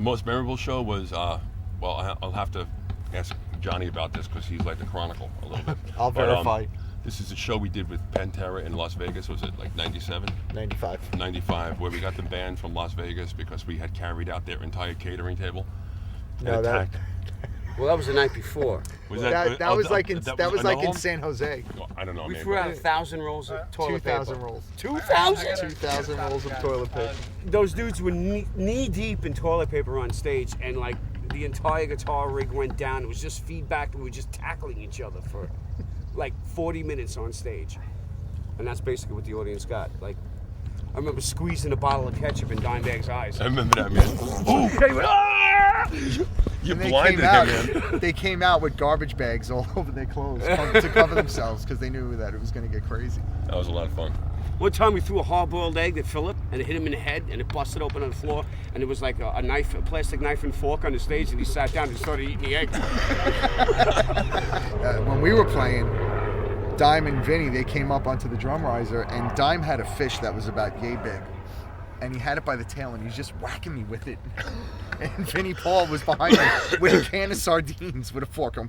The most memorable show was, I'll have to ask Johnny about this because he's like the Chronicle a little bit. I'll verify. This is a show we did with Pantera in Las Vegas. Was it like 97? 95. 95, where we got them banned from Las Vegas because we had carried out their entire catering table. No, that was the night before. That was like in San Jose. Well, I don't know. We threw out 1,000 rolls of toilet 2,000 paper. rolls. 2,000? 2,000 rolls of toilet paper. Those dudes were knee deep in toilet paper on stage, and like the entire guitar rig went down. It was just feedback. We were just tackling each other for like 40 minutes on stage, and that's basically what the audience got. Like, I remember squeezing a bottle of ketchup in Dimebag's eyes. I remember that, man. They went, "Ah!" You blinded him, man. They came out with garbage bags all over their clothes to cover themselves because they knew that it was going to get crazy. That was a lot of fun. One time we threw a hard-boiled egg at Philip, and it hit him in the head, and it busted open on the floor, and it was like a plastic knife and fork on the stage, and he sat down and started eating the egg. When we were playing, Dime and Vinny, they came up onto the drum riser, and Dime had a fish that was about yay big, and he had it by the tail, and he was just whacking me with it. And Vinny Paul was behind him with a can of sardines with a fork on.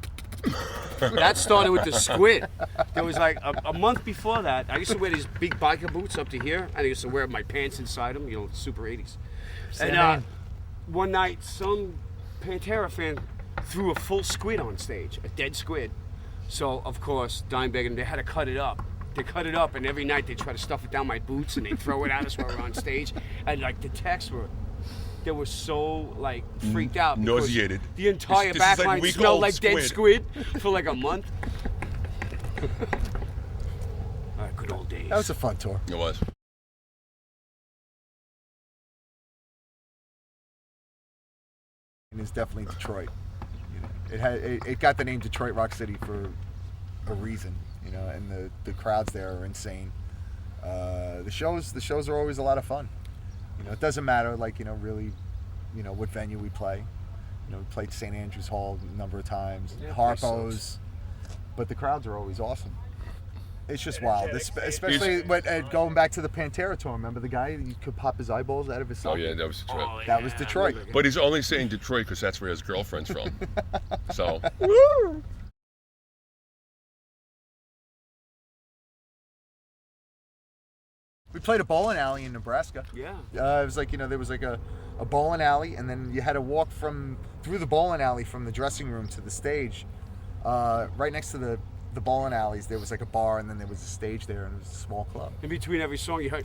That started with the squid. There was like a month before that, I used to wear these big biker boots up to here, and I used to wear my pants inside them, super 80s. And one night, some Pantera fan threw a full squid on stage, a dead squid. So, of course, Dimebag and they had to cut it up. They cut it up, and every night they try to stuff it down my boots, and they throw it at us while we're on stage. And like the techs they were so like freaked out. Nauseated. The entire backline like smelled like dead squid for like a month. All right, good old days. That was a fun tour. It was. And it's definitely Detroit. It got the name Detroit Rock City for a reason, and the crowds there are insane. The shows are always a lot of fun. It doesn't matter, really, what venue we play. We played St. Andrews Hall a number of times, Harpo's, but the crowds are always awesome. It's just wild, especially going back to the Pantera tour. Remember the guy? You could pop his eyeballs out of his socket? Oh yeah, that was Detroit. That was Detroit. But he's only saying Detroit because that's where his girlfriend's from. So. We played a bowling alley in Nebraska. Yeah. It was like, there was like a bowling alley, and then you had to walk through the bowling alley from the dressing room to the stage. Right next to the bowling alleys, there was like a bar, and then there was a stage there, and it was a small club. In between every song, you heard.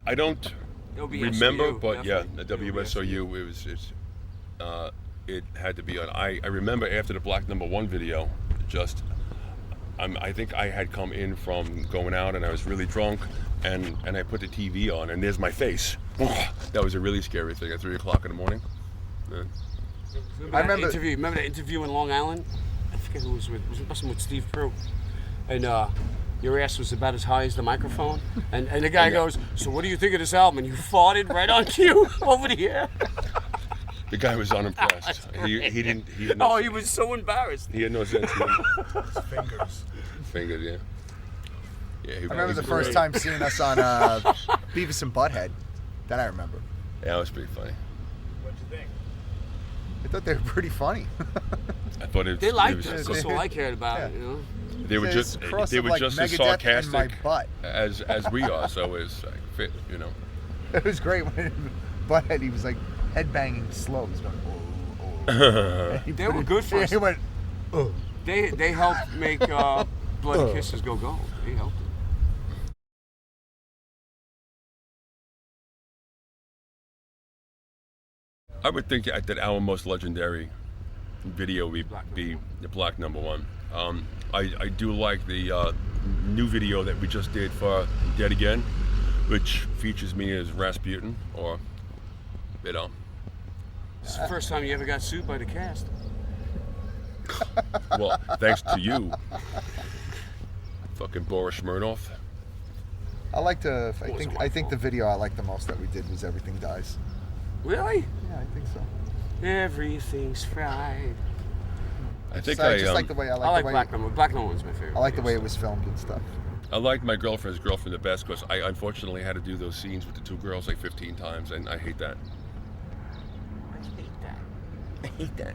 I don't remember, but yeah, the WSOU, it had to be on. I remember after the Black No. 1 video, I think I had come in from going out and I was really drunk, and I put the TV on and there's my face. That was a really scary thing at 3 o'clock in the morning. Yeah. Remember that interview in Long Island? I forget who was with. It was with Steve Prue, and your ass was about as high as the microphone, and the guy goes, "So what do you think of this album?" And you farted right on cue over the air. The guy was unimpressed. He didn't. He was so embarrassed. He had no sense. Fingers. Fingers, yeah. Yeah. I remember the first time seeing us on Beavis and Butthead. That I remember. Yeah, it was pretty funny. What'd you think? I thought they were pretty funny. I thought they liked us. That's all I cared about. Yeah. They were just as sarcastic as we are. So it's like fit, It was great when Butthead, he was like headbanging slow. He was going, oh. They were good for us. He went, oh. They helped make Blood Kisses go gold. They helped. I would think that our most legendary video would be the Black No. 1. I do like the new video that we just did for Dead Again, which features me as Rasputin, or, This is the first time you ever got sued by the cast. Well, thanks to you, fucking Boris Smirnoff. I think the video I liked the most that we did was Everything Dies. Really? Yeah, I think so. Everything's fried. I think I just like the way I like the way Black Number. Black Number One's my favorite. I like the way it was filmed and stuff. I liked My Girlfriend's Girlfriend the best because I unfortunately had to do those scenes with the two girls like 15 times, and I hate that. I hate that. I hate that.